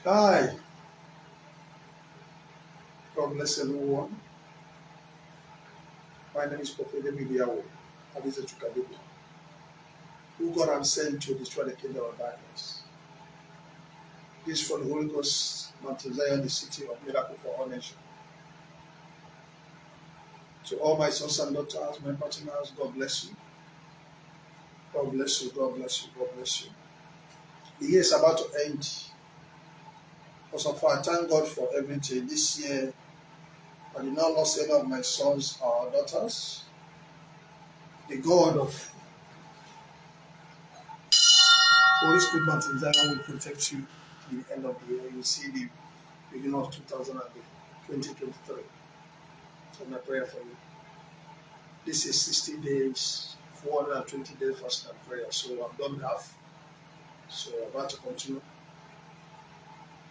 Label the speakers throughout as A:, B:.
A: Hi, God bless everyone. My name is Prophet David Yahweh. I visit Chukadebe, who God has sent to destroy the kingdom of darkness. This is for the Holy Ghost, Mount Zion, the city of miracle for all nations. To all my sons and daughters, my partners, God bless you. God bless you, God bless you, God bless you. The year is about to end. Also, I thank God for everything. This year, I did not lose any of my sons or daughters. The God of Holy Spirit Mountain Zion will protect you till the end of the year. You will see the beginning of 2023. So my prayer for you. This is 60 days, 420 days fast and prayer. So I've done half. So I'm about to continue.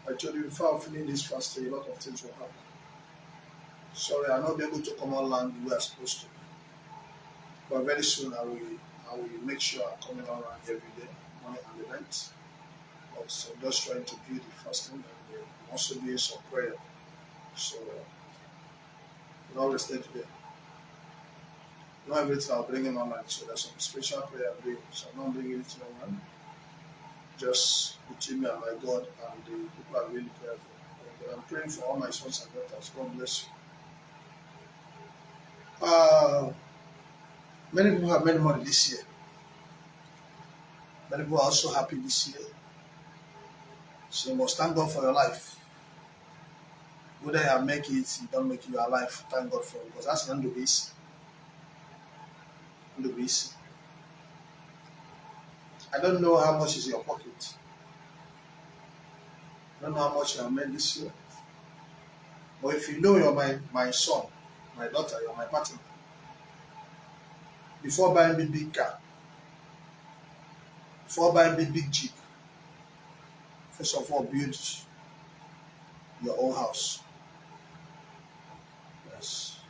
A: I told you before I finish this fasting, a lot of things will happen. Sorry, I'll not be able to come online the way I'm supposed to. But very soon I will make sure I'm coming online every day, morning and night. So I'm just trying to build the fasting and also doing some prayer. So not rested today. Not everything I'll bring in online. So there's some special prayer I'm doing. So I'm not bringing anything online. Just between me and my God and the people I'm really praying for. But I'm praying for all my sons and daughters. God bless you. Many people have made money this year. Many people are also happy this year. So you must thank God for your life. Whether you make it, you don't make it, you are alive. Thank God for it. Because that's the end of this. I don't know how much is in your pocket. I don't know how much you have made this year. But if you know you're my son, my daughter, you're my partner, before buying the big car, before buying the big jeep, first of all, build your own house. Yes.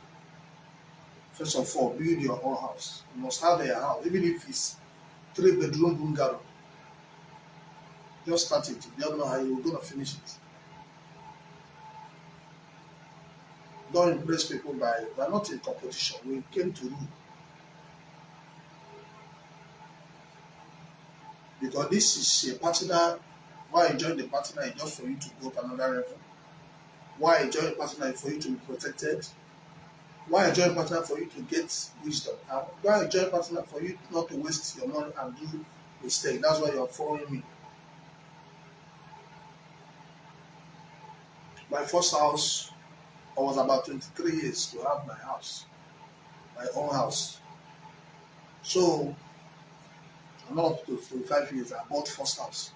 A: First of all, build your own house. You must have a house, even if it's 3-bedroom bungalow. Just start it. You don't know how you're going to finish it. Don't impress people we're not in competition. We came to rule. Because this is a partner. Why I join the partner is just for you to go to another level. Why I join a partner is for you to be protected. Why I join a partner for you to get wisdom. And why I join a partner for you not to waste your money and do mistake. That's why you're following me. My first house, I was about 23 years to have my house, my own house. So I'm not up to 25 years. I bought first house.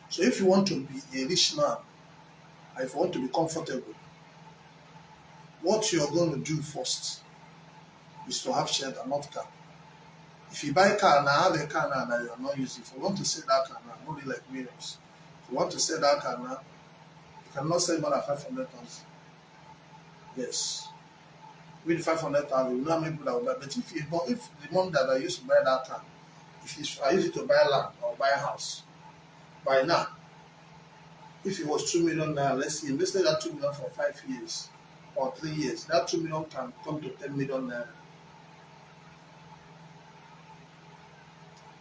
A: So if you want to be a rich man, if you want to be comfortable, what you're going to do first is to have shed and not car. If you buy a car now, have a car now that you are not using. If you want to sell that car now, only like millions. If you want to sell that car now, you cannot sell more than 500,000. Yes. With 500,000, you will not make people that will buy. But if the money that I used to buy that car, if I use it to buy land or buy a house, by now, if it was 2 million now, let's see, invested that 2 million for 5 years or 3 years, that 2 million can come to 10 million naira.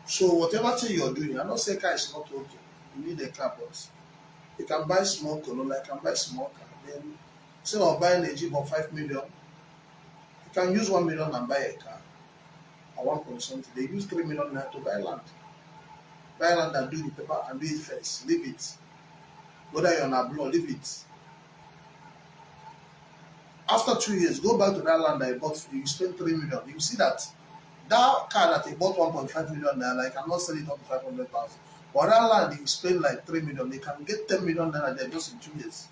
A: So whatever thing you're doing, I'm not saying car is not okay. You need a car, but you can buy small Corolla, you can buy small car. Then instead of buying a Jeep of 5 million, you can use 1 million and buy a car. Or 1 point something. They use 3 million now to buy land. Buy land and do the paper and do it first. Leave it. Whether you're on a block, leave it. After 2 years, go back to that land that you bought. You spend 3 million. You see that car that you bought 1.5 million naira, like I'm not selling it up to 500,000. But that land you spend like 3 million, they can get 10 million naira there just in 2 years.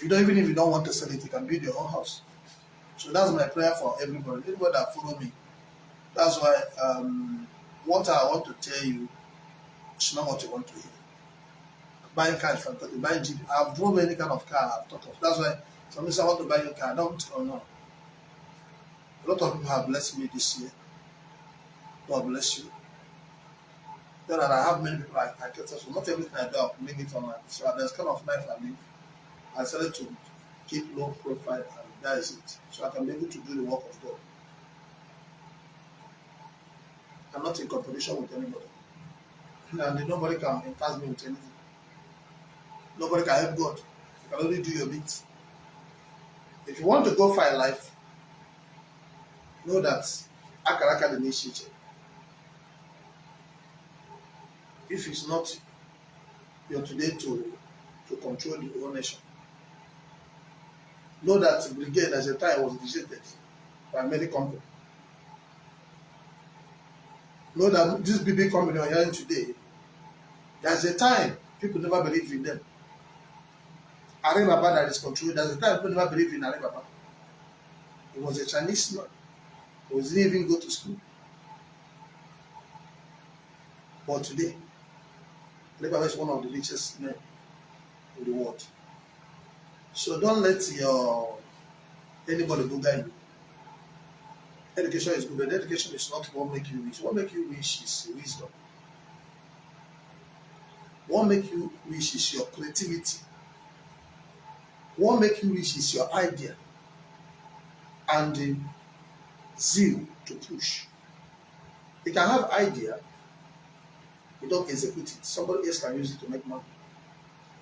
A: Even if you don't want to sell it, you can build your own house. So that's my prayer for everybody. Everybody that follow me. That's why what I want to tell you is not what you want to hear. Buying car is fantastic. Buying Jeep. I've drove any kind of car I've thought of. That's why somebody say I want to buy a car. I don't know. A lot of people have blessed me this year. God bless you. Then I have many people I cater to. Not everything I do, I bring it online. So there's kind of life I live. I decided to keep low profile, and that is it. So I can be able to do the work of God. I'm not in competition with anybody. And nobody can entice me with anything. Nobody can help God. You can only do your bit. If you want to go for a life, know that Akaraka the initiative. If it's not your today to control the whole nation, know that brigade as a time was initiated by many companies. Know that this BB company you're hearing today, there's a time people never believe in them. Alibaba that is controlled, there's a time people never believe in Alibaba. He was a Chinese man. He didn't even go to school. But today, Alibaba is one of the richest men in the world. So don't let anybody booger you. Education is good, but education is not what make you rich. What make you rich is wisdom. What make you rich is your creativity. What make you rich is your idea and the zeal to push. You can have idea, you don't execute it. Somebody else can use it to make money.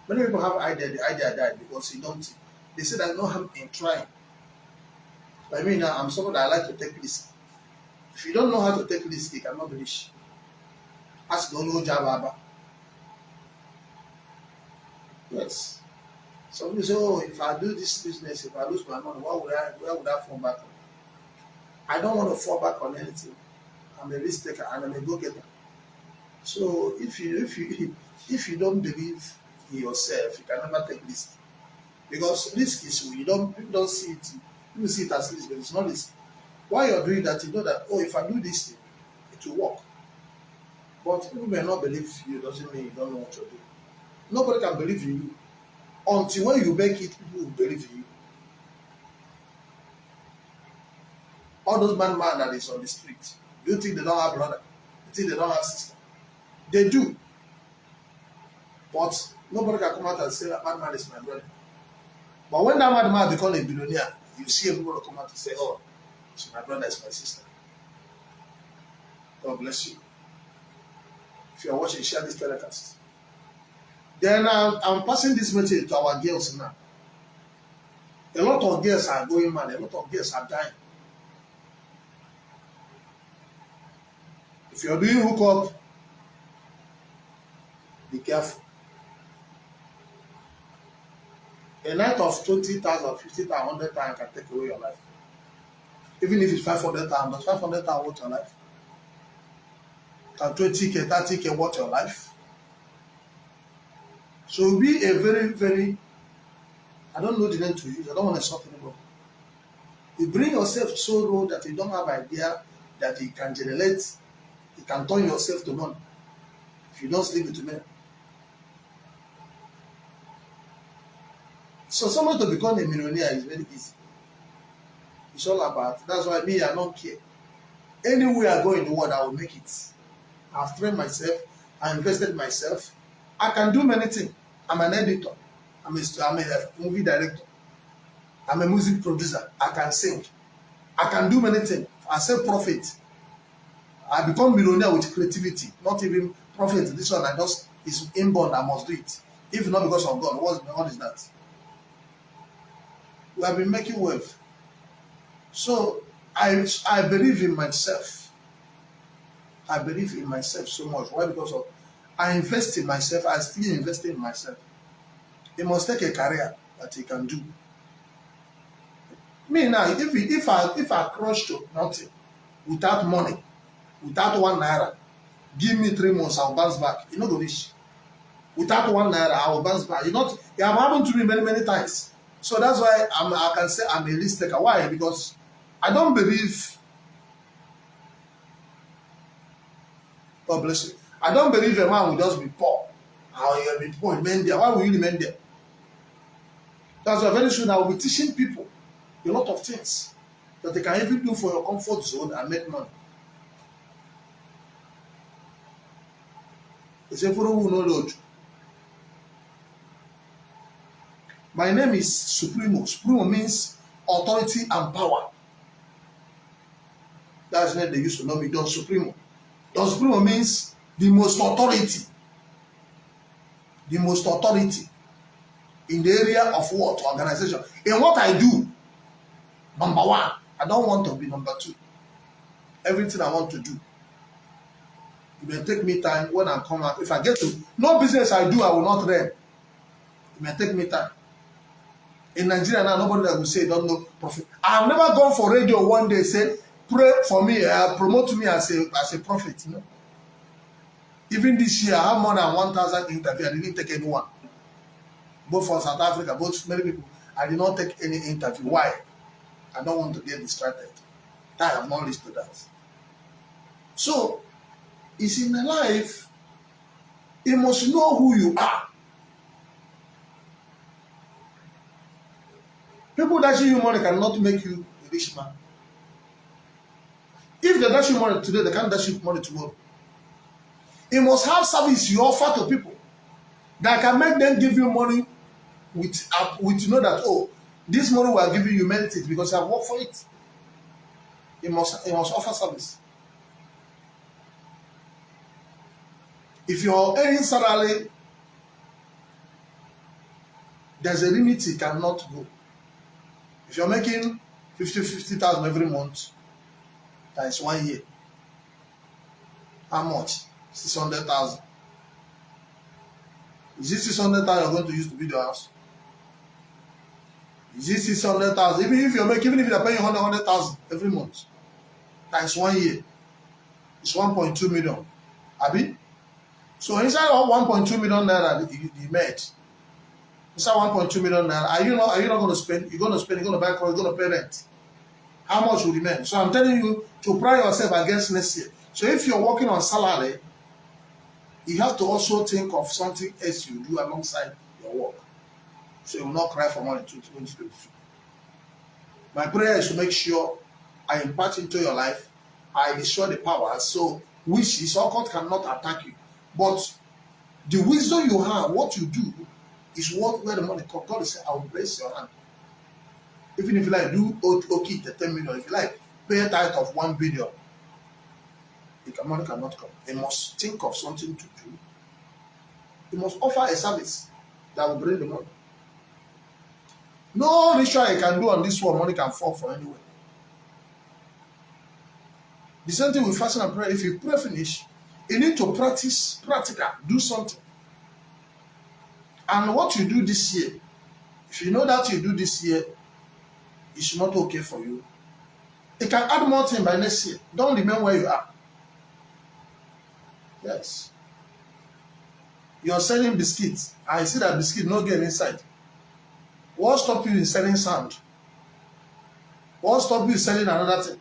A: Many people have idea, the idea died because you don't. They say there's no harm in trying. But I mean, I'm someone that I like to take risk. If you don't know how to take risk, you cannot be rich. Ask the only job. Yes. Some people say, oh, if I do this business, if I lose my money, where would I fall back on? I don't want to fall back on anything. I'm a risk taker and I'm a go-getter. So if you don't believe in yourself, you can never take risk. Because risk is you don't see it. You see it as risk, but it's not risk. While you're doing that, you know that, oh, if I do this thing, it will work. But people may not believe you, doesn't mean you don't know what you're doing. Nobody can believe in you. Until when you make it, people will believe in you. All those man that is on the street, do you think they don't have brother? You think they don't have sister? They do. But nobody can come out and say that man is my brother. But when that man becomes a billionaire, you see everybody come out and say, oh, so my brother is my sister. God bless you. If you are watching, share this telecast. Then I'm passing this message to our girls now. A lot of girls are going mad. A lot of girls are dying. If you're doing hookup, be careful. A night of 20,000, 50,000, 100,000 can take away your life. Even if it's 500,000, does 500,000 worth your life? Can 20K, 30K worth your life? So be a very, very, I don't know the name to use, I don't want to insult anybody. You bring yourself so low that you don't have idea that you can generate, you can turn yourself to money if you don't sleep with men. So someone to become a millionaire is very easy. It's all about, that's why me, I don't care. Anywhere I go in the world, I will make it. I've trained myself, I invested myself. I can do many things. I'm an editor. I'm a movie director. I'm a music producer. I can sing. I can do many things. I sell profit. I become millionaire with creativity. Not even profit. This one I just is inborn. I must do it. If not because of God, what is that? We have been making wealth. So I believe in myself. I believe in myself so much. Why? Because of I invest in myself. I still invest in myself. You must take a career that you can do. Me now, if I crush to nothing, without money, without 1 naira, give me 3 months, I'll bounce back. You know the rich. Without 1 naira, I will bounce back. It have happened to me many, many times. So that's why I can say I'm a risk taker. Why? Because I don't believe. God bless you. I don't believe a man will just be poor. How you will be poor in Mendia? Why will you remain there? That's why very soon I will be teaching people a lot of things that they can even do for your comfort zone and make money. He said, "Follow who no Lord." My name is Supremo. Supremo means authority and power. That's the name they used to know me, Don Supremo. Don Supremo means the most authority. The most authority in the area of what? Organization. In what I do, number one. I don't want to be number two. Everything I want to do. It may take me time when I come out. If I get to no business I do, I will not run. It may take me time. In Nigeria now, nobody that will say don't know prophet. I have never gone for radio one day say pray for me, promote me as a prophet. You know. Even this year, I have more than 1,000 interviews. I didn't take anyone. Both for South Africa, both many people. I did not take any interview. Why? I don't want to get distracted. I have not listed that. So, it's in life, you must know who you are. People dashing you money cannot make you a rich man. If they dash you money today, they can't dash you money tomorrow. You must have service you offer to people that can make them give you money with you know that, oh, this money we are giving you merit it because you have worked for it. You must offer service. If you're earning salary, there's a limit you cannot go. If you're making 50,000 every month, that is 1 year. How much? 600,000. Is this 600,000 you're going to use to build your house? Is this 600,000? Even if you're paying 100,000 every month, that is 1 year. It's 1.2 million. Abi? So inside of 1.2 million naira you made, inside 1.2 million naira, are you not going to spend? You're going to spend. You're going to buy clothes. You're going to pay rent. How much will remain? So I'm telling you to prepare yourself against next year. So if you're working on salary, you have to also think of something else you do alongside your work. So you will not cry for money in 2022. My prayer is to make sure I impart into your life, I destroy the power, so which is occult cannot attack you. But the wisdom you have, what you do, is where the money comes. God is saying, I will bless your hand. Even if you like do okay, the 10 million, if you like pay a tithe of 1 billion, the money cannot come. You must think of something to do. You must offer a service that will bring the money. No ritual you can do on this one, money can fall from anywhere. The same thing with fasting and prayer. If you pray finish, you need to practice practical, do something. And what you do this year, if you know that you do this year, it's not okay for you. You can add more thing by next year. Don't remain where you are. Yes. You're selling biscuits. I see that biscuit not getting inside. What stop you in selling sand? What stop you selling another thing?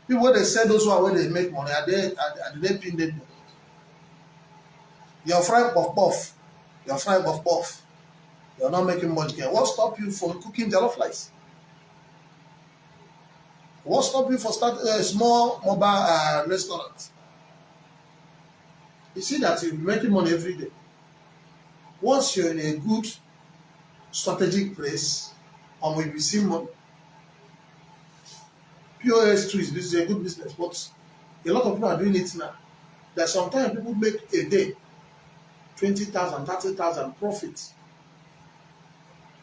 A: People when they sell those one where they make money, are they pin them? You're fried puff. You're fried puff. You're not making much gain. What stop you from cooking jollof rice? What stop you for starting a small mobile restaurant? You see that you're making money every day. Once you're in a good strategic place, and we see money. POS too is a good business, but a lot of people are doing it now. That sometimes people make a day 20,000, 30,000 profit.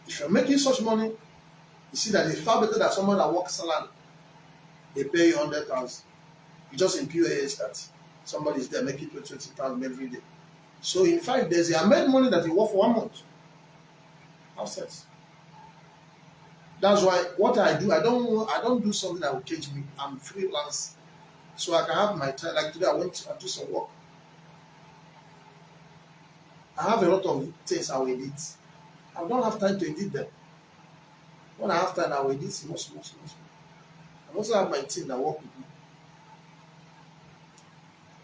A: If you're making such money, you see that it's far better than someone that works salary. They pay you 100,000. You just in POS that somebody is there making 20,000 every day. So in 5 days, they have made money that you work for 1 month. Outside. That's why what I do, I don't do something that will cage me. I'm freelance, so I can have my time. Like today, I went to do some work. I have a lot of things I will edit. I don't have time to edit them. When I have time, I will edit small. I also have my team that work with me.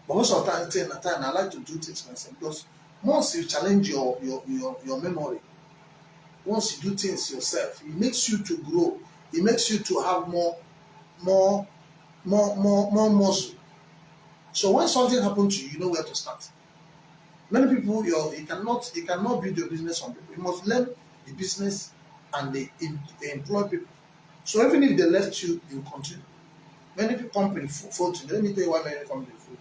A: But most of the time, I like to do things myself because once you challenge your memory, once you do things yourself, it makes you to grow. It makes you to have more muscle. So when something happens to you, you know where to start. Many people, you cannot build your business on people. You must learn the business and they employ people. So even if they left you, you continue. Many companies fold. Let me tell you why many companies fold.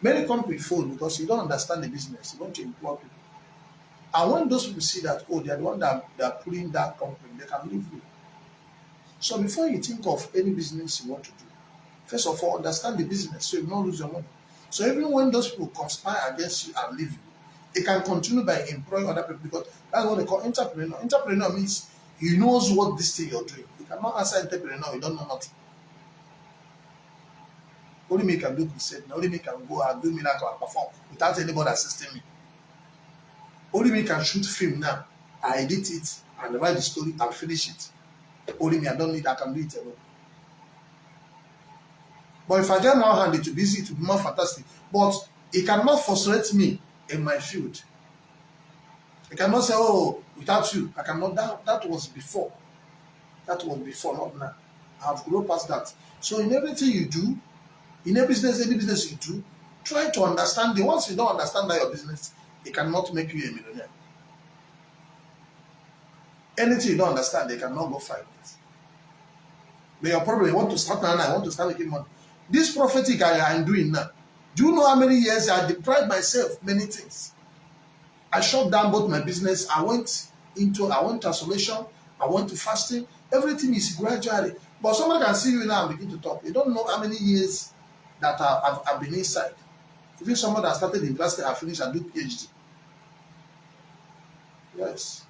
A: Many companies fold because you don't understand the business. You want to employ people. And when those people see that, oh, they are the one that are pulling that company, they can leave you. So before you think of any business you want to do, first of all, understand the business so you don't lose your money. So even when those people conspire against you and leave you, they can continue by employing other people because that's what they call entrepreneur. Entrepreneur means he knows what this thing you're doing. You cannot answer entrepreneur, you don't know nothing. Only me can do crusade, only me can go and do miracle and perform without anybody assisting me. Only me can shoot film now. I edit it and write the story and finish it. Only me, I can do it alone. But if I get more hand, it will be easy, it will be more fantastic. But it cannot frustrate me in my field. I cannot say, oh, without you, I cannot. That was before. That was before, not now. I have grown past that. So in everything you do, in any business you do, try to understand. Once you don't understand that your business, it cannot make you a millionaire. Anything you don't understand, they cannot go find it. But your problem, you want to start now, I want to start making money. This prophetic I am doing now, do you know how many years I deprived myself many things? I shut down both my business. I went to isolation. I went to fasting. Everything is gradually. But someone can see you now and begin to talk. You don't know how many years that I've been inside. Even someone that started university, I finished and do PhD. Yes.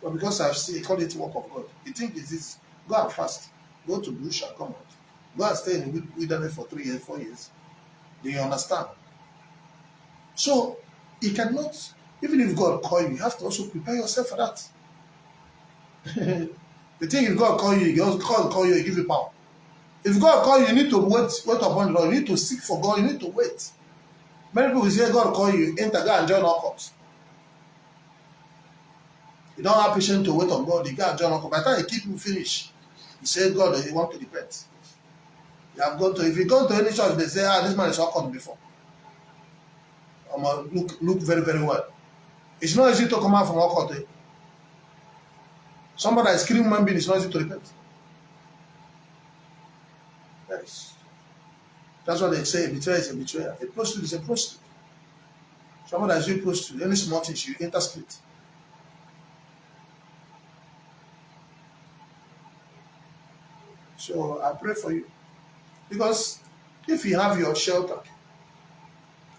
A: But because I've seen, I call it work of God. You think it is, go and fast. Go to bush and come out. Go and stay in the wilderness for 3 years, 4 years. Do you understand? So, you cannot, even if God call you, you have to also prepare yourself for that. The thing if God call you, God call you, he give you power. If God call you, you need to wait upon the Lord. You need to seek for God. You need to wait. Many people say God call you, enter, go and join all courts. You don't have patience to wait on God. You go and join all courts. By the time he keep you finish, he says God, he want to repent. You have gone to, if you go to any church, they say, this man is all court before. Look very, very well. It's not easy to come out from all court. Somebody that is killing human being is not easy to repent. Yes. That's what they say. A betrayer is a betrayer. A prostitute is a prostitute. Somebody that is doing prostitute, any small thing, you enter street. So I pray for you. Because if you have your shelter,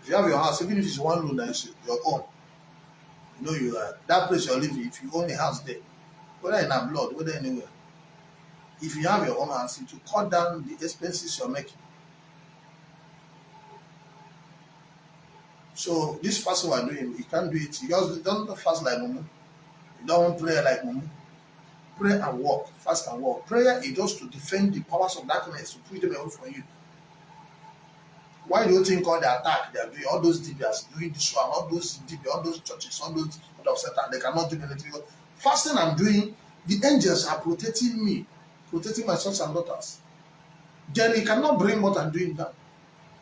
A: if you have your house, even if it's one room that is your own, you know you are that place you're living, if you own a house there, whether in abroad, whether anywhere, if you have your own house, it will cut down the expenses you're making. So this fasting we're doing, you can't do it. You just don't fast like Mumu. You don't want prayer like Mumu. Pray and walk, fast and walk. Prayer is just to defend the powers of darkness, to push them away from you. Why do you think all the attack they are doing, all those DBs doing this one, all those DB, all those churches, all those of Satan, they cannot do anything? Fasting I'm doing, the angels are protecting me, protecting my sons and daughters. Then he cannot bring what I'm doing down.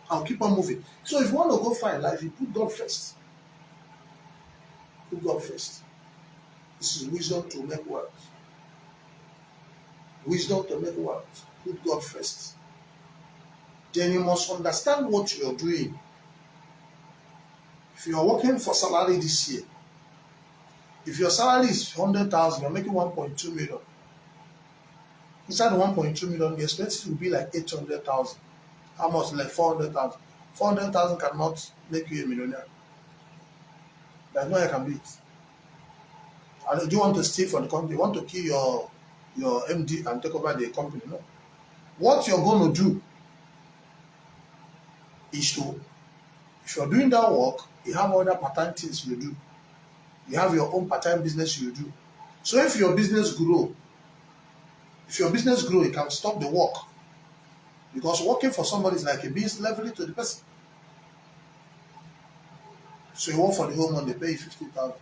A: I'll keep on moving. So if you want to go find life, you put God first. Put God first. This is wisdom to make wealth. Wisdom to make wealth. Put God first. Then you must understand what you're doing. If you're working for salary this year, if your salary is 100,000, you're making 1.2 million. Inside 1.2 million, the expenses will be like 800,000. How much? Like 400,000. 400,000 cannot make you a millionaire. There's no way I can do it. And do you want to steal from the company? You want to kill your MD and take over the company? No. What you're going to do is to, if you're doing that work, you have other part-time things you do. You have your own part-time business you do. So if your business grow, you can stop the work. Because working for somebody is like a being slavery to the person. So you work for the whole month, they pay you 50,000.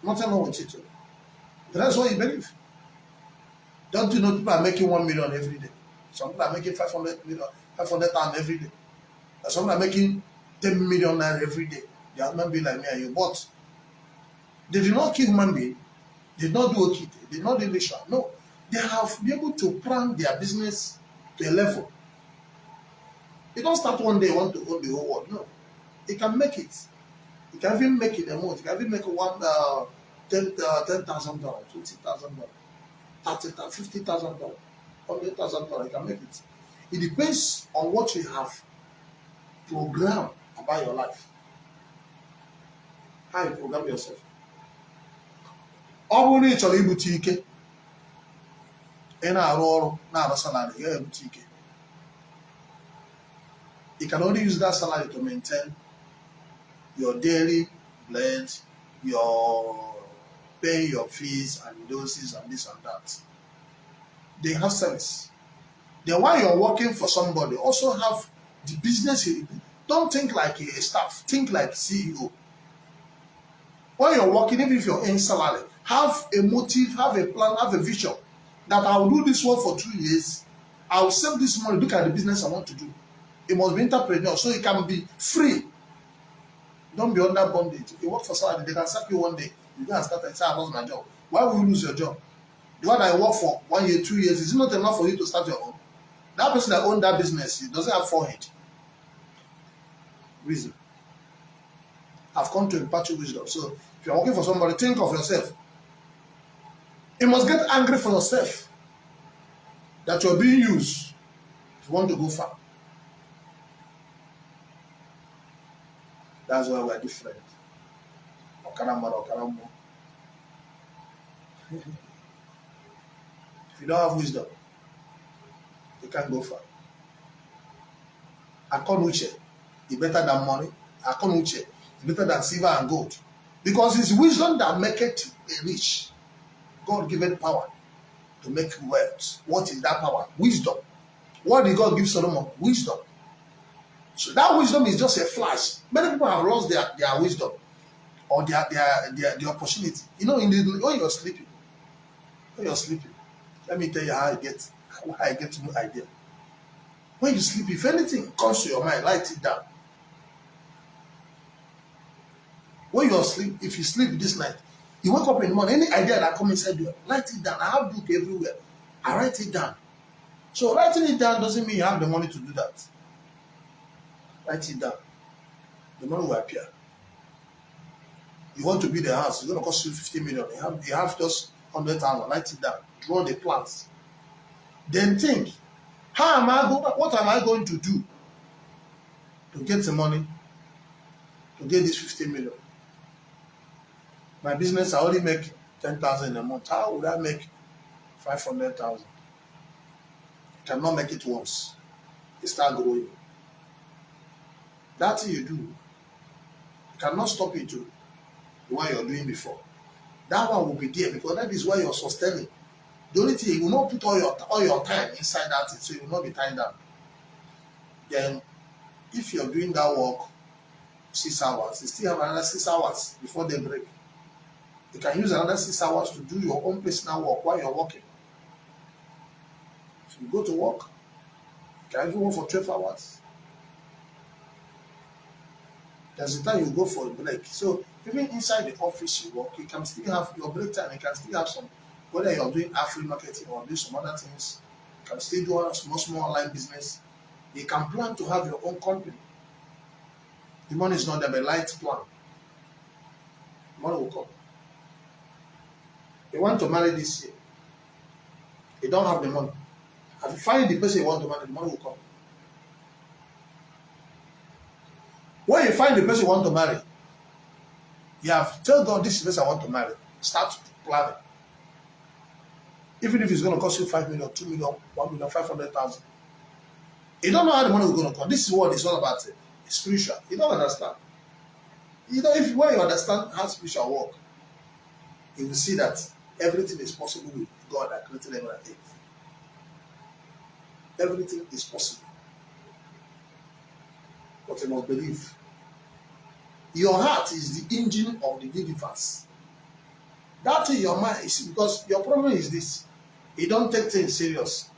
A: Nothing wrong with it. That's what you believe. Don't you know people are making 1 million every day? Some people are making 500,000 every day. Some are making 10 million naira every day. They are not being like me and you. But they did not kill human being. They did not do okite. They did not do ritual. No. They have been able to plan their business to a level. They don't start one day want to own the whole world. No. They can make it. You can even make it a month. You can even make $10,000, $20,000, $30,000, $50,000, $100,000. You can make it. It depends on what you have programmed about your life. How you program yourself. Ọ bụrụ na ị chọrọ ibute ike, ị na-arụ ọrụ na-arụ salary, ị ga-ebute ike. You can only use that salary to maintain your daily blend, your paying your fees and doses and this and that. They have service. Then while you're working for somebody, also have the business. Don't think like a staff. Think like CEO. While you're working, even if you're in salary, have a motive, have a plan, have a vision that I will do this work for 2 years. I will save this money. Look at the business I want to do. It must be entrepreneur, so you can be free. Don't be under bondage. You work for salary, they can sack you one day. You go and start and say, I lost my job. Why will you lose your job? The one I work for 1 year, 2 years, is it not enough for you to start your own? That person that owns that business, he doesn't have forehead. Reason. I've come to impart you wisdom. So if you're working for somebody, think of yourself. You must get angry for yourself that you're being used if you want to go far. That's why we're different. If you don't have wisdom, you can't go far. Akonuche is better than money. Akonuche is better than silver and gold. Because it's wisdom that makes it rich. God given power to make wealth. What is that power? Wisdom. What did God give Solomon? Wisdom. So that wisdom is just a flash. Many people have lost their wisdom or their opportunity. You know, when you're sleeping, let me tell you how I get to new idea. When you sleep, if anything comes to your mind, write it down. When you're asleep, if you sleep this night, you wake up in the morning, any idea that comes inside you, write it down. I have book everywhere. I write it down. So writing it down doesn't mean you have the money to do that. Write it down. The money will appear. You want to build a house, it's going to cost you 50 million. You have just 100,000. Write it down. Draw the plans. Then think, what am I going to do to get the money to get this 50 million? My business, I only make 10,000 a month. How would I make 500,000? Cannot make it once. It start growing. That thing you do, you cannot stop it to the one you're doing before. That one will be there because that is why you're sustaining. The only thing, you will not put all your time inside that thing, so you will not be tied down. Then, if you're doing that work 6 hours, you still have another 6 hours before they break. You can use another 6 hours to do your own personal work while you're working. So you go to work, you can even work for 12 hours. There's a time you go for a break. So even inside the office you work, you can still have your break time. You can still have some, whether you're doing free marketing or doing some other things, you can still do a small online business. You can plan to have your own company. The money is not there, but light plan. The money will come. You want to marry this year. You don't have the money. If you find the person you want to marry, the money will come. When you find the person you want to marry, you have tell God, this is the person I want to marry. Start planning. Even if it's going to cost you 5 million, 2 million, 1 million, 500,000. You don't know how the money is going to come. This is what it's all about. It's spiritual. You don't understand. You know, when you understand how spiritual work, you will see that everything is possible with God that created heaven and earth. Everything is possible. But you must believe. Your heart is the engine of the universe. That in your mind is because your problem is this. You don't take things serious.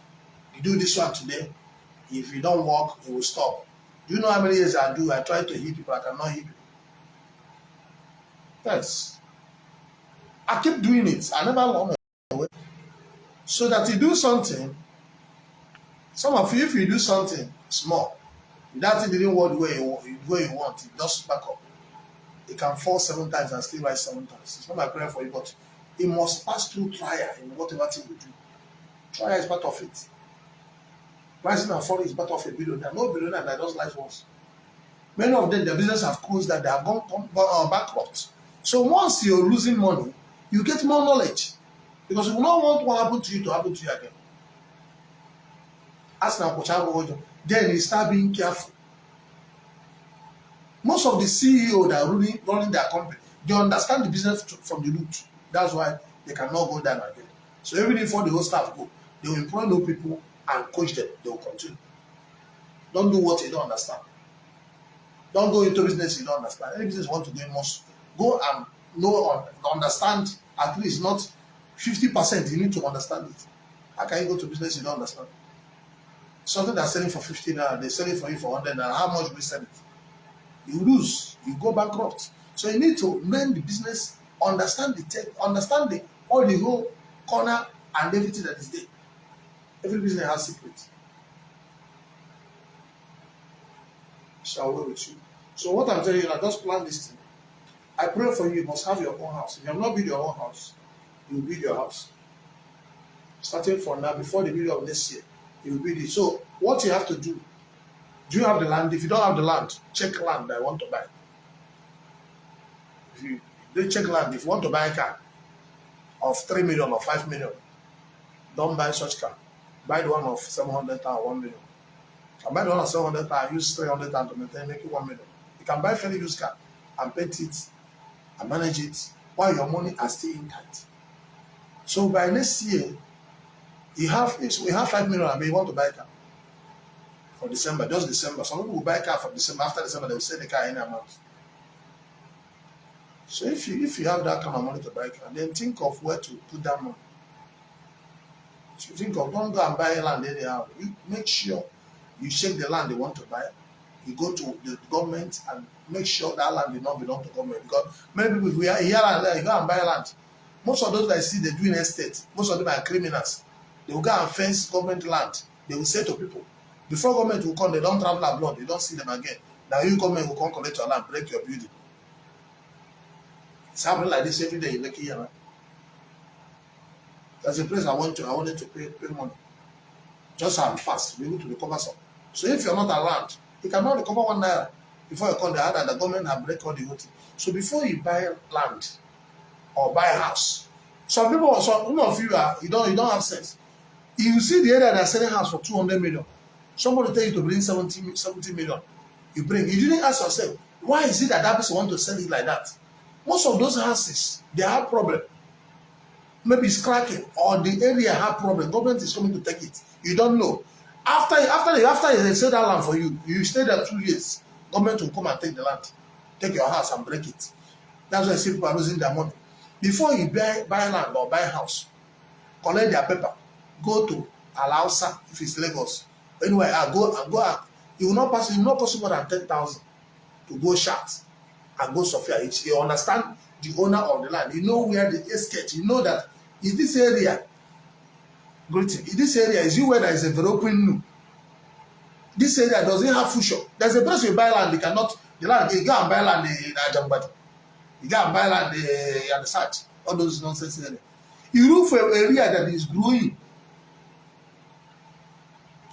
A: You do this one today. If you don't work, you will stop. Do you know how many years I do? I try to heal people. I cannot heal people. Yes. I keep doing it. I never run away. So that you do something, some of you, if you do something small, that thing didn't work where you want, it just back up. It can fall 7 times and still rise 7 times. It's not my prayer for you, but it must pass through trial in whatever thing you do. Trial is part of it. Rising and falling is part of a billionaire. No billionaire that just lies once. Many of them, their business have closed, that they have gone bankrupt. So once you're losing money, you get more knowledge. Because you will not want what happened to you to happen to you again. As now, then you start being careful. Most of the CEO that are running their company, they understand the business from the root. That's why they cannot go down again. So even before the whole staff go, they will employ new people and coach them. They will continue. Don't do what you don't understand. Don't go into business you don't understand. Any business you want to do, you must go and understand at least not 50%. You need to understand it. How can you go to business you don't understand? Something that's selling for 50 naira, they're selling for you for 100 naira. How much will you sell it? You lose, you go bankrupt. So you need to learn the business, understand the tech, understand the whole corner and everything that is there. Every business has secrets. Shall we with you? So what I'm telling you, I just plan this thing. I pray for you, you must have your own house. If you have not built your own house, you will build your house. Starting from now, before the middle of next year, you will build it. So what you have to do you have the land? If you don't have the land, check land that I want to buy. If you don't check land, if you want to buy a car of 3 million or 5 million, don't buy such car. Buy the one of 700,000 or 1 million. You can buy the one of 700,000, use 300,000 to maintain, make it 1 million. You can buy a fairly used car and paint it and manage it while your money are still intact. So by next year, we have 5 million and we want to buy a car. For December, just December. Some people will buy a car for December. After December, they will sell the car any amount. So if you have that kind of money to buy a car, then think of where to put that money. So think of, don't go and buy land anyhow. You make sure you check the land they want to buy. You go to the government and make sure that land will not belong to government. Because many people, if we are here and there, you go and buy land. Most of those that I see they doing estate, most of them are criminals. They will go and fence government land. They will say to people, before government will come, they don't travel abroad, they don't see them again. Now you government will come collect your land, break your building. It's happening like this every day in Lekki here. There's a place I wanted to pay money. Just and fast, be able to recover some. So if you're not around, you cannot recover 1 naira. Before you come, they had that the government have break all the whole thing. So before you buy land or buy a house, some of you you don't have sense. You see the area that's selling house for 200 million. Somebody tell you to bring 70 million. You bring. You didn't ask yourself, why is it that person want to sell it like that? Most of those houses, they have problem. Maybe it's cracking or the area have problem. Government is coming to take it. You don't know. After they sell that land for you, you stay there 2 years. Government will come and take the land, take your house and break it. That's why I see people are losing their money. Before you buy land or buy house, collect their paper, go to Alausa if it's Lagos. Anyway, go out. You will not cost more than 10,000 to go shot and go Sophia. You understand the owner of the land. You know where the estate. You know that is this area. Greeting. In this area, is you where there is a very open new. This area doesn't have fusion. There's a place you buy land, you cannot the land. You go and buy land in Ajambadi. You go and buy land in the search. All those nonsense area. You look for an area that is growing.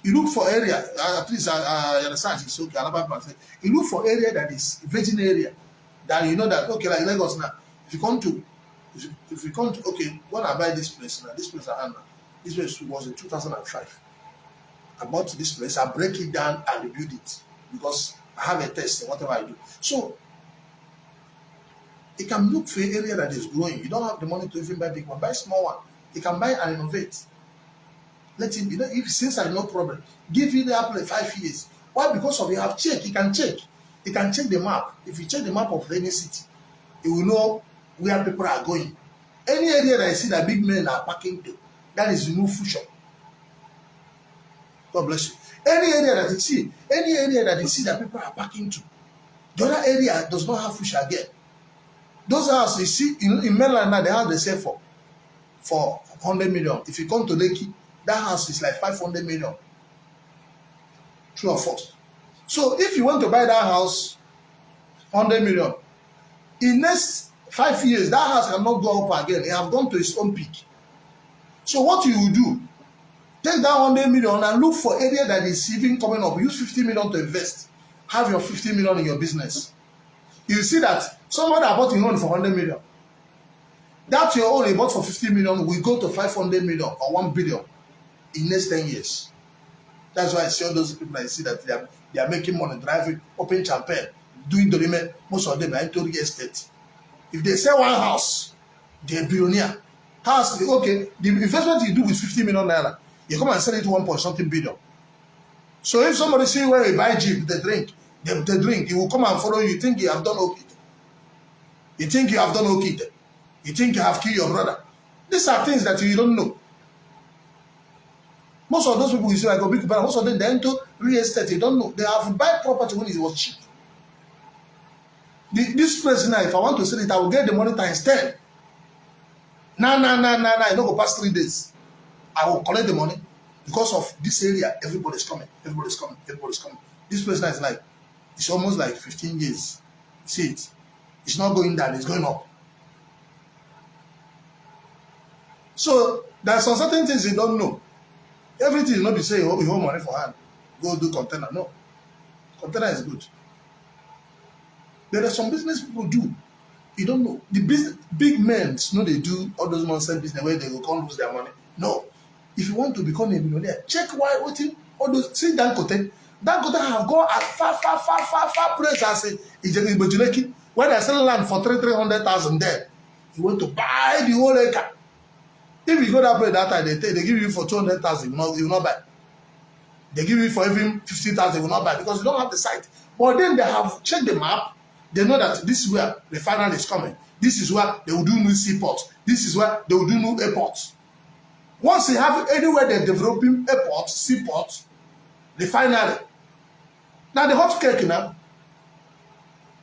A: You look for area, at least research is okay. You look for area that is virgin area, that you know that okay, like Lagos now. If you come to, okay, when I buy this place now, this place this place was in 2005. I bought this place, I break it down and rebuild it because I have a test in whatever I do. So you can look for an area that is growing. You don't have the money to even buy big one, buy small one. You can buy and innovate. Let him, if since I no problem, give you the apple 5 years. Why? Because of you have check. You can check the map. If you check the map of any city, you will know where people are going. Any area that I see that big men are parking to, that is new future. God bless you. Any area that you see that people are packing to, the other area does not have fish again. Those houses you see in mainland now, the house they sell for 100 million. If you come to Lekki, that house is like 500 million. True or false? So if you want to buy that house, 100 million, in next 5 years, that house cannot go up again. It have gone to its own peak. So what you will do, take that 100 million and look for area that is even coming up. Use 50 million to invest. Have your 50 million in your business. You see that someone that bought your own for 100 million, that your own he bought for 50 million will go to 500 million or 1 billion in next 10 years. That's why I see all those people I see that they are making money, driving, open champagne, doing the remain. Most of them are into real estate. If they sell one house, they're a billionaire. House, okay, the investment you do with 50 million naira, you come and sell it to 1 point something billion. So if somebody see where you buy Jeep, they drink, he will come and follow you. You think you have done okay? You think you have done okay? You think you have killed your brother? These are things that you don't know. Most of those people you see like a big brother, most of them they're into real estate, you don't know. They have buy property when it was cheap. This place now, if I want to sell it, I will get the money times 10. Nah, I don't go past 3 days. I will collect the money because of this area. Everybody's coming. This place now is like, it's almost like 15 years. See it? It's not going down, it's going up. So there are some certain things you don't know. Everything you not be saying, you hold money for hand. Go do container. No. Container is good. There are some business people do. You don't know. The business, big men, they do all those nonsense business where they will come lose their money. No. If you want to become a millionaire, check why all those. See Dangote. Dangote have gone as far place as Ijebojuleki, where they sell land for 300,000 there. You want to buy the whole acre. If you go that place that time, they give you for 200,000, you will not buy. They give you for even 50,000, you will not buy because you don't have the site. But then they have checked the map. They know that this is where the refinery is coming. This is where they will do new seaports. This is where they will do new airports. Once you have anywhere they're developing airports, seaports, refinery. Now the hot cake now,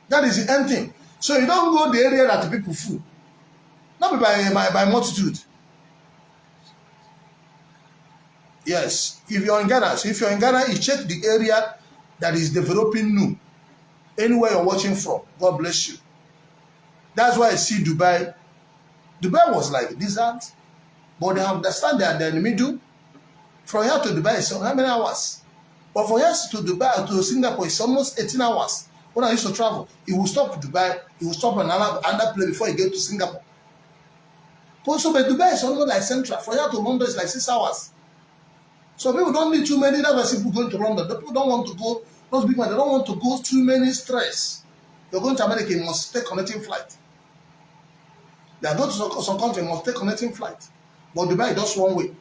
A: that is the end thing. So you don't go the area that the people fool. Not by multitude. Yes, if you're in Ghana, you check the area that is developing new. Anywhere you're watching from, God bless you. That's why I see Dubai. Dubai was like desert, but they understand that they're in the middle. From here to Dubai is how many hours? But from here to Dubai to Singapore it's almost 18 hours. When I used to travel, it will stop Dubai, it will stop another place before you get to Singapore. But Dubai is almost like central. From here to London is like 6 hours. So people don't need too many. That's why people going to London. The people don't want to go. Those big men, they don't want to go too many stress. You're going to America, you must take connecting flight. They are going to some country, you must take connecting flight. But Dubai is just one way.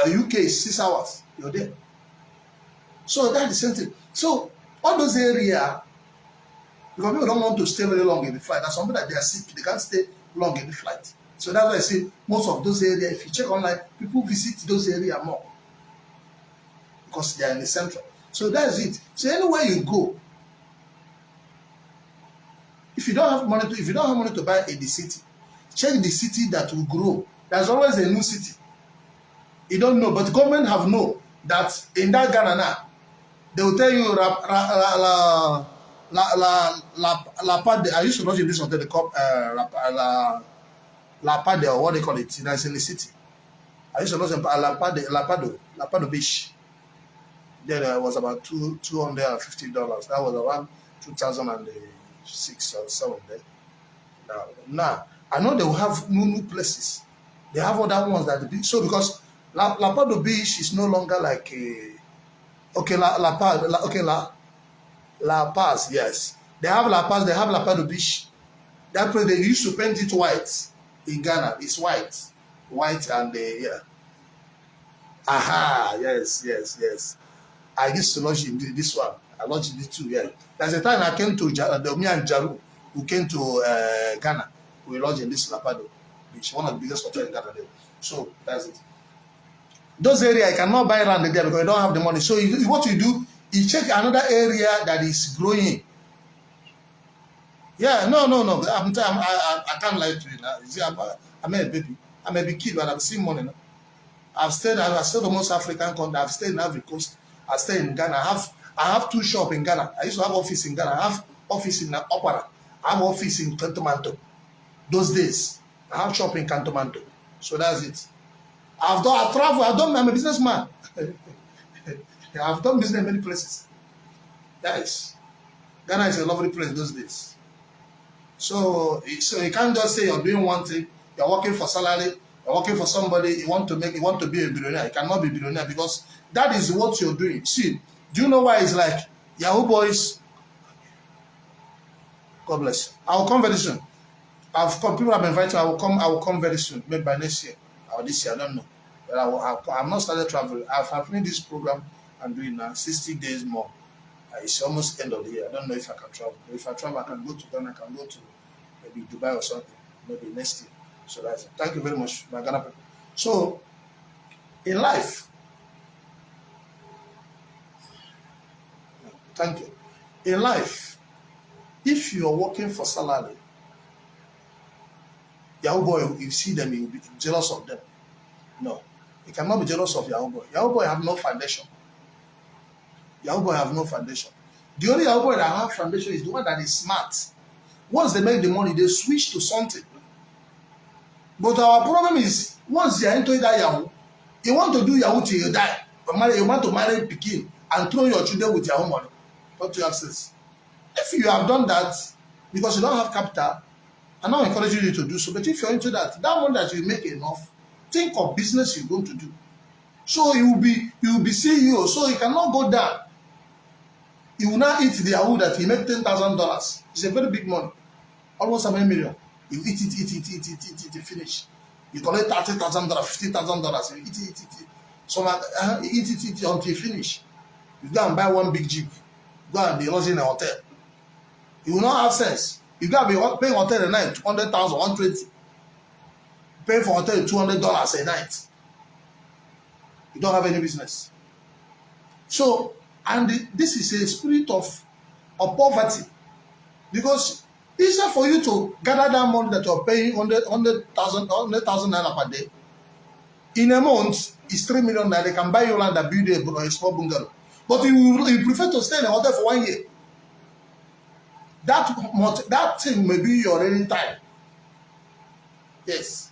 A: UK is 6 hours. You're there. So that's the same thing. So all those areas, because people don't want to stay very long in the flight. There's some people that they are sick, they can't stay long in the flight. So that's why I say most of those areas, if you check online, people visit those areas more. Because they are in the central. So that's it. So anywhere you go, if you don't have money to buy in the city, check the city that will grow. There's always a new city. You don't know, but government have know that in that Ghana now, they will tell you La Pade. I used to watch this hotel, they call La Pade, or what they call it. That's in the city. I used to watch La Pado Beach. There was about $250. That was around 2006 or 7 there. Now I know they will have new places. They have other ones that the beach. So because La Pado Beach is no longer like a La Paz, yes. They have La Paz, they have La Pado Beach. That place they used to paint it white in Ghana. It's white. White and yeah. Aha, yes. I used to lodge in this one. I lodged in this too, yeah. There's a time I came to me and Jaru, who came to Ghana. We lodged in this La Pado Beach, one of the biggest hotels in Ghana there. So that's it. Those areas you cannot buy land there because you don't have the money. So what you do, you check another area that is growing. Yeah, no. I can't lie to you now. You see, I'm a baby. I'm a big kid, but I'm seeing money now. I've stayed almost African country. I've stayed in Ivory Coast. I stay in Ghana. I have 2 shops in Ghana. I used to have office in Ghana. I have office in Opera. I have office in Cantomanto. Those days, I have shop in Cantomanto. So that's it. I've traveled. I'm a businessman. I've done business in many places. Yes. Ghana is a lovely place those days. So you can't just say you're doing one thing, you're working for salary, you're working for somebody, you want to be a billionaire. You cannot be a billionaire because that is what you're doing. See, do you know why it's like Yahoo boys? God bless you. I will come very soon. People have been invited. I will come very soon, maybe by next year or this year. I don't know. But I'm not started traveling. I've finished this program I'm doing now. 60 days more. It's almost end of the year. I don't know if I can travel. If I travel, I can go to Ghana. I can go to maybe Dubai or something. Maybe next year. So that's it. Thank you very much, my Ghana people. So in life, thank you. In life, if you are working for salary, Yahoo boy, you see them, you will be jealous of them. No, you cannot be jealous of Yahoo boy. Yahoo boy have no foundation. Yahoo boy have no foundation. The only Yahoo boy that have foundation is the one that is smart. Once they make the money, they switch to something. But our problem is, once you are into that Yahoo, you want to do Yahoo till you die. You want to marry Pekin and throw your children with your own money. What you have sense. If you have done that, because you don't have capital, I'm not encouraging you to do so, but if you're into that money that you make enough, think of business you're going to do. So you will be CEO, so you cannot go down. You will not eat the Yahoo that you make $10,000. It's a very big money, almost $1 million. You eat it, finish. You collect $30,000, $50,000. You eat it. So you eat it until you finish. You go and buy one big jeep. Go and be lodging in a hotel. You will not have sense. You got to be paying hotel a night, $200,000, $120,000. Pay for hotel $200 a night. You don't have any business. So, and this is a spirit of poverty. Because instead for you to gather that money that you're paying 100,000 naira per day, in a month, it's 3 million naira. They can buy you land and build a small bungalow. But you prefer to stay in a hotel for 1 year. That thing may be your reigning time. Yes.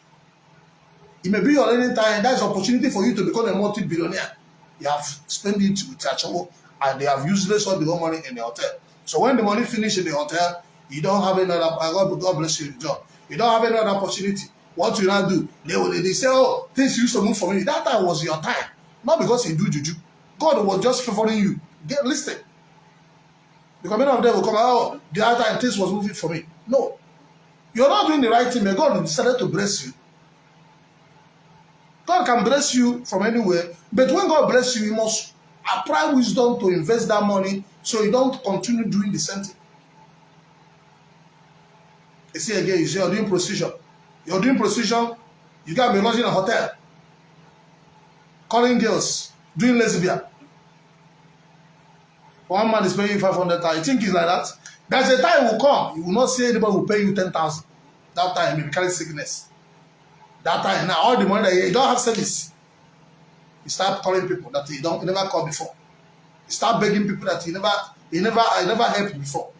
A: It may be your reigning time. That's an opportunity for you to become a multi-billionaire. You have spent it with your child, and they have useless all the whole money in the hotel. So when the money finishes in the hotel, you don't have another. God bless you, John. You don't have any other opportunity. What you now do? They say, oh, things used to move for me. That time was your time, not because you do juju. God was just favoring you. Listen. Because many of them will come out, oh, the other time things was moving for me. No. You're not doing the right thing, but God decided to bless you. God can bless you from anywhere, but when God bless you, you must apply wisdom to invest that money so you don't continue doing the same thing. You see again, you say you're doing prostitution. You're doing prostitution, you got to be lodging in a hotel, calling girls, doing lesbian. One man is paying you 500,000. You think it's like that? There's a time will come. You will not say anybody will pay you 10,000. That time you carry sickness. That time now all the money that you don't have service. You start calling people that you never called before. You start begging people that you never helped before.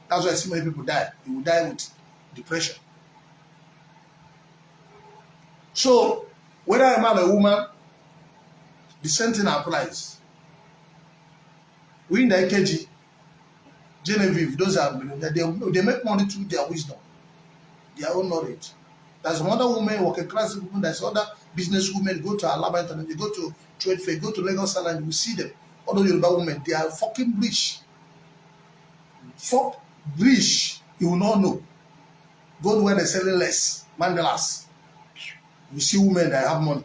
A: That's why so many people die. You will die with depression. So whether a man or a woman, the same thing applies. We in the AKG, Genevieve, those are they make money through their wisdom, their own knowledge. There's another woman, working class women, there's other business women, go to Alaba Internet, they go to Trade Fair, go to Lagos Island, you see them. All those Yoruba women, they are fucking rich. Fuck rich, you will not know. Go to where they're selling less, Mandelas. You see women that have money.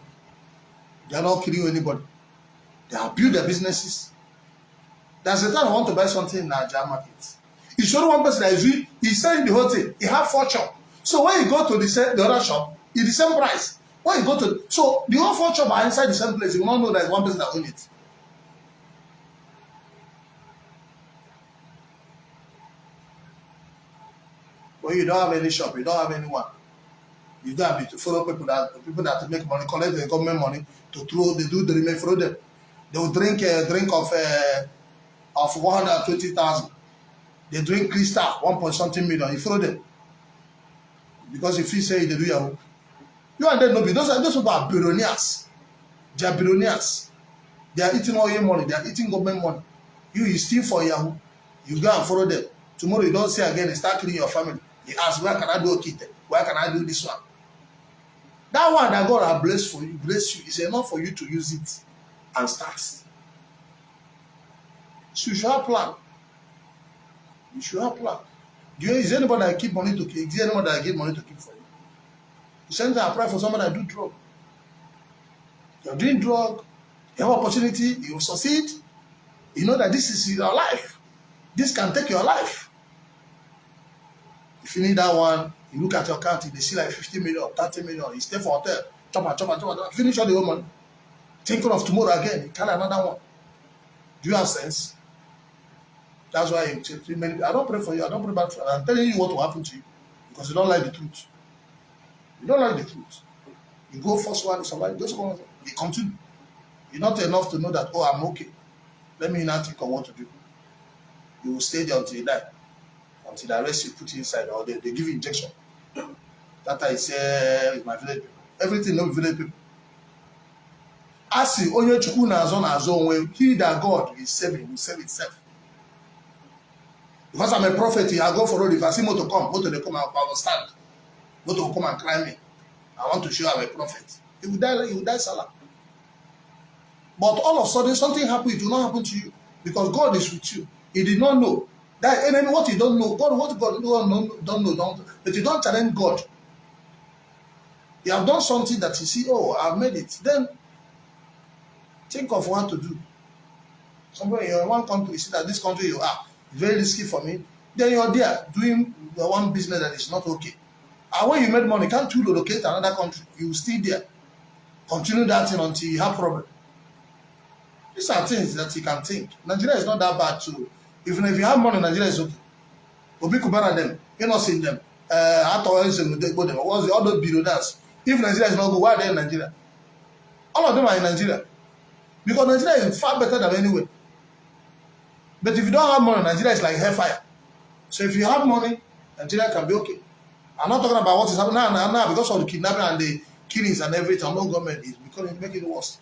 A: They are not killing anybody. They have built their businesses. There's a time I want to buy something in Nigeria market. You show one person that is selling the whole thing. He have 4 shops. So when you go to the other shop, it's the same price. When you go to, so the whole 4 shops are inside the same place. You will not know there is one person that owns it. When you don't have any shop, you don't have anyone. You don't have to follow people that make money, collect the government money to throw. They do the remain, throw them. They will drink a drink of 120,000. They drink crystal 1 point something million. You throw them because if you say they do Yahoo, you and them no be. Those people are billionaires. They are billionaires. They are eating all your money. They are eating government money. You steal for Yahoo. You go and follow them. Tomorrow you don't see again. They start killing your family. They ask, where can I do Okite? Where can I do this one? That one that God has blessed for you, bless you, is enough for you to use it and start. So you should have plan. You should have plan. Is there anybody that keep money to keep? Is there anybody that give money to keep for you? You send them apply for someone that do drug. You're doing drug. You have opportunity. You succeed. You know that this is your life. This can take your life. If you need that one, you look at your account, they see like 50 million, 30 million. You stay for hotel, chop, finish all the whole money. Thinking of tomorrow again, you carry another one. Do you have sense? That's why you take many. I don't pray for you. I don't pray back for you. I'm telling you what will happen to you because you don't like the truth. You don't like the truth. You go first one, somebody just go. You continue. You're not enough to know that. Oh, I'm okay. Let me not think of what to do. You will stay there until you die. Until the rest you put inside, or they give you injection. That I say with my village people. Everything no village people. Asi onye chukwu na azọ onwe, he that God is saving will save itself. Because I'm a prophet, I go for road. If I see motor come, motor they come, I will stand. Motor will come and climb me. I want to show I'm a prophet. He will die salah. But all of a sudden something happened, it will not happen to you. Because God is with you. He did not know. That enemy, what you don't know, what God don't know, but you don't challenge God. You have done something that you see, oh, I've made it. Then think of what to do. Somewhere you're in one country, you see that this country you are very risky for me. Then you're there doing the one business that is not okay. And when you made money, can't you relocate to another country? You will stay there. Continue that thing until you have problem. These are things that you can think. Nigeria is not that bad too. Even if you have money, Nigeria is okay. Obi Kubana them, you're not seeing them. What's the other billionaires? If Nigeria is not good, why are they in Nigeria? All of them are in Nigeria. Because Nigeria is far better than anywhere. But if you don't have money, Nigeria is like hellfire. So if you have money, Nigeria can be okay. I'm not talking about what is happening now because of the kidnapping and the killings and everything. No government is making it worse.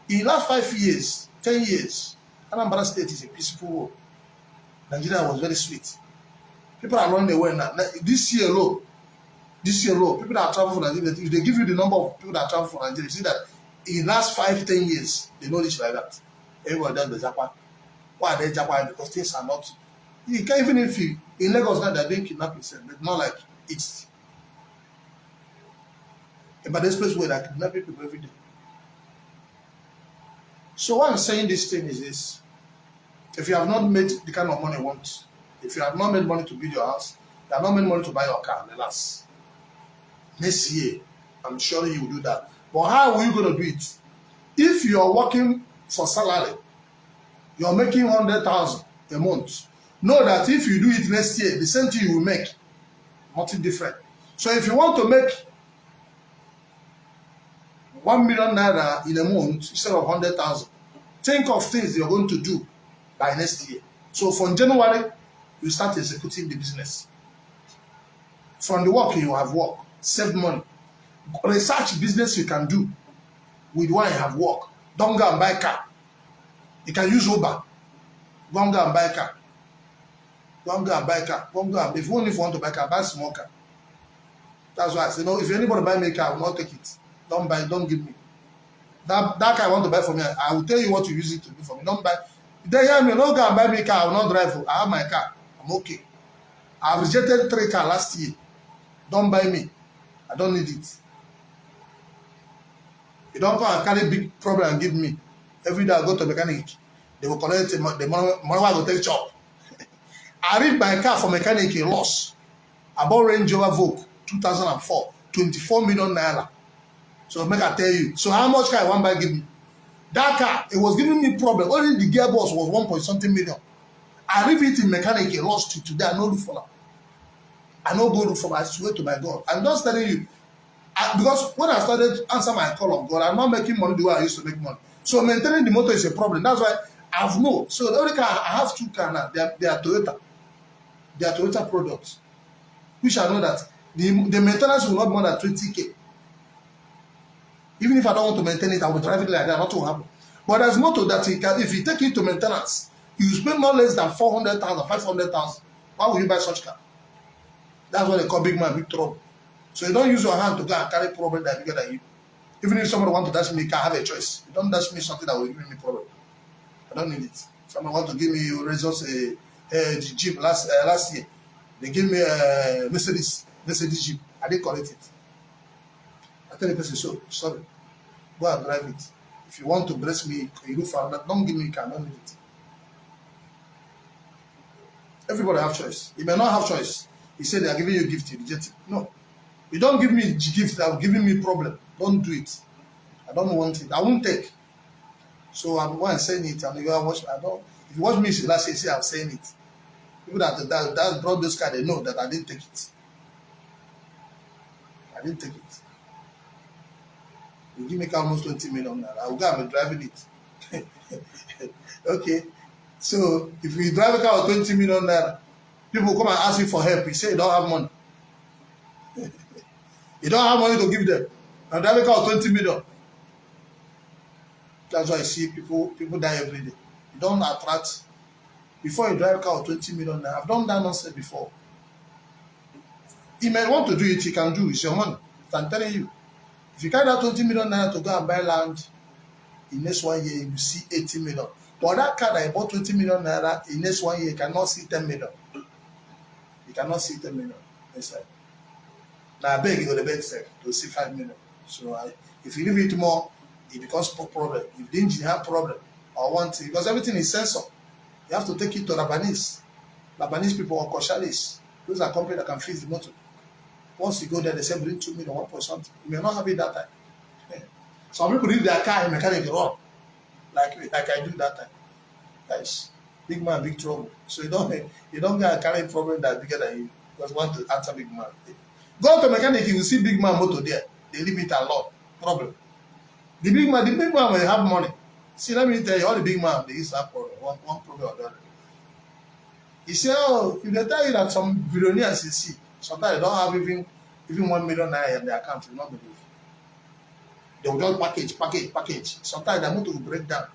A: In the last 5 years, 10 years, Anambra State is a peaceful world. Nigeria was very sweet. People are running away now. This year alone, people that travel for Nigeria, if they give you the number of people that travel for Nigeria, you see that in the last 5, 10 years, they know this like that. Everyone does the Japan. Why are they Japan? Because things are not. You can't even if you in Lagos now they're doing kidnapping, but not like it's. But this place where they're kidnapping people every day. So why I'm saying this thing is this. If you have not made the kind of money you want, if you have not made money to build your house, you have not made money to buy your car, alas. Next year, I'm sure you will do that. But how are you going to do it? If you are working for salary, you're making 100,000 a month. Know that if you do it next year, the same thing you will make. Nothing different. So if you want to make 1 million naira in a month instead of 100,000, think of things you're going to do by next year. So from January, you start executing the business. From the work, you have work. Save money. Research business you can do with what you have work. Don't go and buy a car. You can use Uber. Don't go and buy a car. Don't go and buy a car. Don't go and, if you only want to buy a car, buy a small car. That's why I say, no, if anybody buy me a car, I will not take it. Don't buy, don't give me. That car I want to buy for me, I will tell you what to use it to do for me. Don't buy. They hear me, no go and buy me a car, I will not drive. I have my car. I'm okay. I rejected 3 cars last year. Don't buy me. I don't need it. You don't come and carry big problem and give me. Every day I go to mechanic, they will collect the money I go take chop. I read my car for mechanic a loss. I bought Range Rover Vogue 2004, 24 million naira. So make I tell you. So how much car I want buy give me? That car, it was giving me problem. Only the gearbox was 1 point something million. I leave it in mechanic, it lost it today. I no look for that. I no go look for that. I swear to my God. I'm just telling you. Because when I started to answer my call of God, I'm not making money the way I used to make money. So maintaining the motor is a problem. That's why I've no. So the only car I have 2 cars now. They are Toyota. They are Toyota products. Which I know that the maintenance will not be more than 20K. Even if I don't want to maintain it, I will drive it like that. Nothing will happen. But there's motor that if you take it to maintenance, you spend no less than 400,000, 500,000. Why would you buy such car? That's what they call big man, big trouble. So you don't use your hand to go and carry problem that bigger than you. Even if somebody wants to dash me a car, I have a choice. You don't dash me something that will give me problem. I don't need it. Someone want to give me results a Jeep last year. They gave me a Mercedes Jeep. I didn't collect it. I tell the person, so sorry, go and drive it. If you want to bless me, you look for that. Don't give me a car. I don't need it. Everybody have choice. You may not have choice. He said they are giving you a gift, you reject it. No. You don't give me a gift that will giving me problem. Don't do it. I don't want it. I won't take. So I'm going to saying it, and you watch. I don't. If you watch me last year, see I'm saying it. People that brought this car, they know that I didn't take it. I didn't take it. You give me almost 20 million naira. I will go and be driving it. Okay. So if you drive a car with 20 million naira, people come and ask you for help. You say you don't have money. You don't have money to give them. And drive a car with 20 million. That's why I see people die every day. You don't attract. Before you drive a car with 20 million naira, I've done that nonsense before. He may want to do it, he can do. It's your money. I'm telling you. If you carry that 20 million naira to go and buy land, in next 1 year, you see 80 million. But that car that I bought 20 million naira, in next 1 year, you cannot see 10 million. You cannot see 10 million inside. Now I beg you go to beg to see 5 million. So if you leave it more, it becomes a problem. If the engine have problem, or want to, because everything is sensor, you have to take it to Labanese. Labanese people or Koshalis. Those are companies that can fix the motor. Once you go there, they say bring 2 million, 1 point something. You may not have it that time. Yeah. Some people leave their car in mechanic wrong, like I do that time. Guys, big man, big trouble. So you don't get a carry problem that's bigger than you because you want to answer big man. Go to mechanic, you will see big man motor there. They leave it a lot. Problem. The big man will have money. See, let me tell you, all the big man they used to have problem. One problem or the other. He said, oh, if they tell you that some billionaires you see, sometimes they don't have even 1 million naira in their account, you will not believe. They will just package. Sometimes their motor will break down.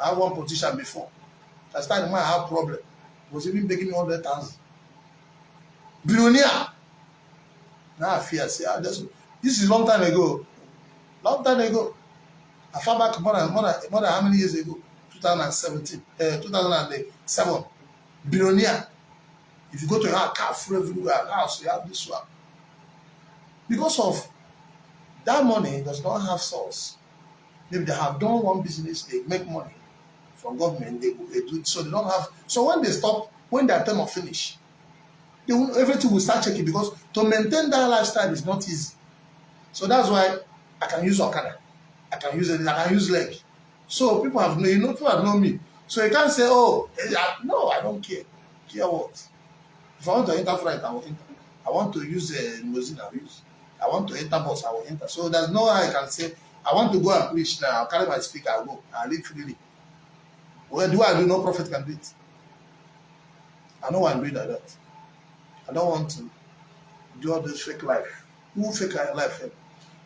A: I have one politician before. That's time the man had problem. He was even begging me 100,000. Billionaire. Now I fear. See, this is long time ago. Long time ago. I far back more than how many years ago? 2007. Billionaire. If you go to your car full everywhere, house, you have this one. Because of that money does not have source. Maybe they have done one business, they make money from government, they do it, so they don't have. So when they stop, when their term will finish, everything will start checking because to maintain that lifestyle is not easy. So that's why I can use Okada, I can use leg. So people have known me. So you can't say, oh, no, I don't care. Care what? If I want to enter flight, I will enter. I want to use limousine, I will use. I want to enter bus, I will enter. So there's no way I can say, I want to go and preach now. I'll carry my speaker, I'll go. I'll live freely. Well, do I do? No prophet can do it. I know I'm doing like that. I don't want to do all this fake life. Who fake life?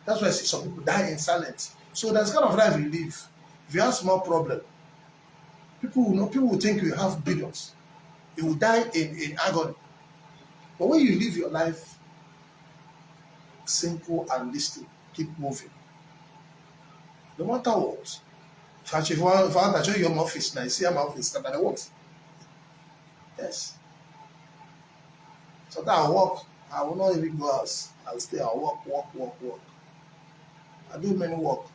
A: That's why I see some people die in silence. So that's kind of life you live. If you have small problem, people will think you have billions. You will die in agony. But when you live your life simple and distant, keep moving. No matter what. If I want to show you my office now, you see my office, that I work. Yes. So that I walk, I will not even go out. I will stay, I'll walk. I do many work.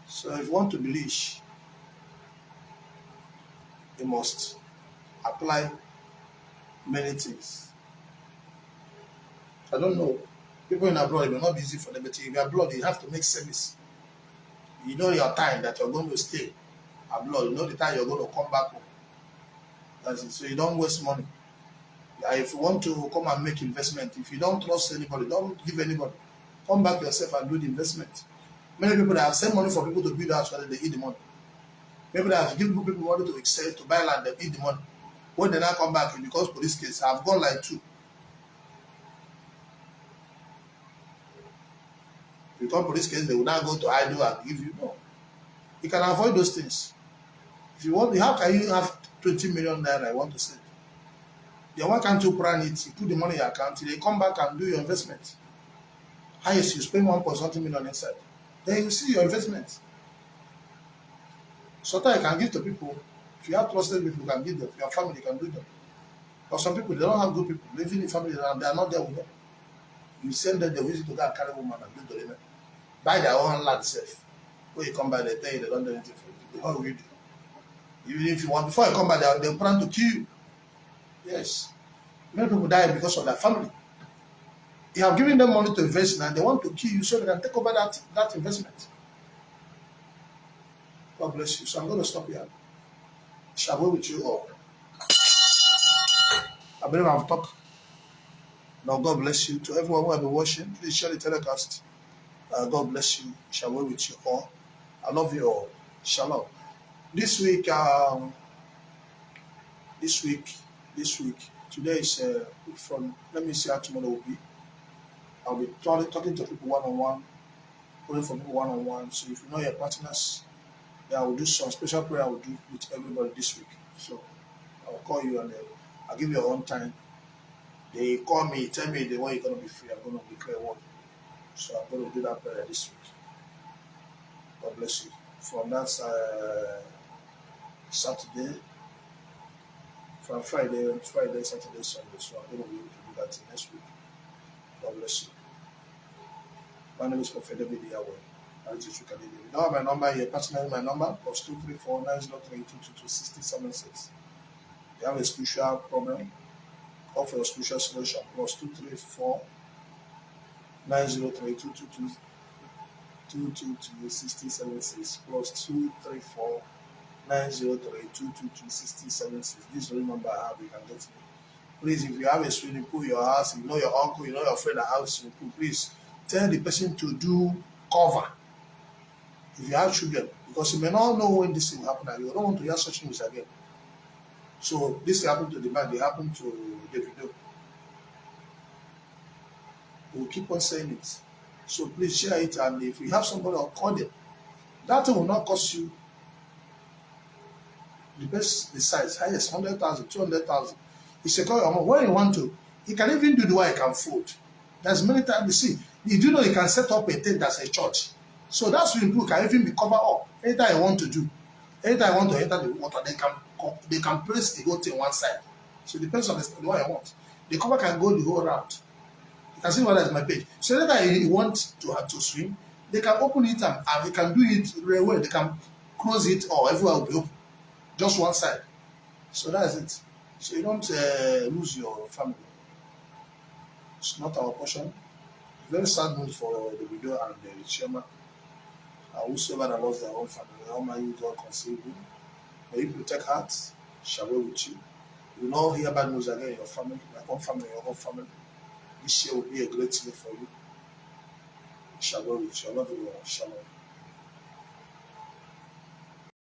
A: So if you want to believe, you must apply many things. I don't know. People in abroad, it may not be easy for them, but if you're abroad, you have to make service. You know your time that you're going to stay abroad. You know the time you're going to come back home. That's it. So you don't waste money. If you want to come and make investment, if you don't trust anybody, don't give anybody. Come back yourself and do the investment. Many people that have sent money for people to build house, they eat the money. People that have given people money to excel, to buy land, they eat the money. When they now come back, because police case, I've gone like 2. Because police case, they will now go to idle and give you. No. You can avoid those things. If you want, how can you have 20 million naira I want to send? Then why can't you plan it? You put the money in your account, they come back and do your investment. Highest, you spend 1.something million inside. Then you see your investment. Sometimes you can give to people. If you have trusted people, you can give them. If your family can do them. But some people, they don't have good people. Living in family, they are not there with them. You send them, they visit to go and carry woman and do to them. Buy their own land self. When you come back, they tell you they don't do anything for you. How will you do? Even if you want, before you come back, they plan to kill you. Yes. Many people die because of their family. You have given them money to invest in and they want to kill you so they can take over that investment. God bless you. So I'm going to stop here. Shall we with you all? I believe I've talked. Now God bless you. To everyone who have been watching, please share the telecast. God bless you. Shall we with you all? I love you all. Shalom. This week, today is from, let me see how tomorrow will be. I'll be talking to people one-on-one, praying for people one-on-one. So if you know your partners, I will do some special prayer I will do with everybody this week. So I will call you and I'll give you your own time. They call me, tell me the way you're going to be free. I'm going to declare one. So I'm going to do that prayer this week. God bless you. From that Saturday, from Friday, Saturday, Sunday. So I'm going to be able to do that next week. God bless you. My name is Prophet David Yahweh. You know my number here, personally my number, +234 903 222 6076. You have a spiritual problem, call for your spiritual solution, +234 903 222 6076, +234 903 222 6076. This is the number I have, you can get me. Please, if you have a swimming pool in your house, you know your uncle, you know your friend that has a swimming pool, please tell the person to do cover. If you have children, because you may not know when this will happen and you don't want to hear such news again. So this happened to the man, it happened to David Yahweh. We'll keep on saying it. So please share it, and if you have somebody, I'll call them. That thing will not cost you the size, highest 100,000, 200,000. You secure your amount. When you want to, you can even do the way you can fold. There's many times you see, you do know you can set up a tent as a church. So that swimming pool can even be covered up. Anytime you want to do, anytime you want to enter the water, they can place the whole thing one side. So it depends on the one you want. The cover can go the whole route. You can see what is my page. So anytime you want to swim, they can open it and they can do it very well. They can close it or everywhere will be open. Just one side. So that's it. So you don't lose your family. It's not our portion. Very sad news for the widow and the chairman. Whosoever that lost their own family, Almighty God conceive you. May you protect hearts, shall we with you. You will not hear bad news again in your family, your own family, your own family. This year will be a great year for you. Shall we with you. I love you all. Shalom.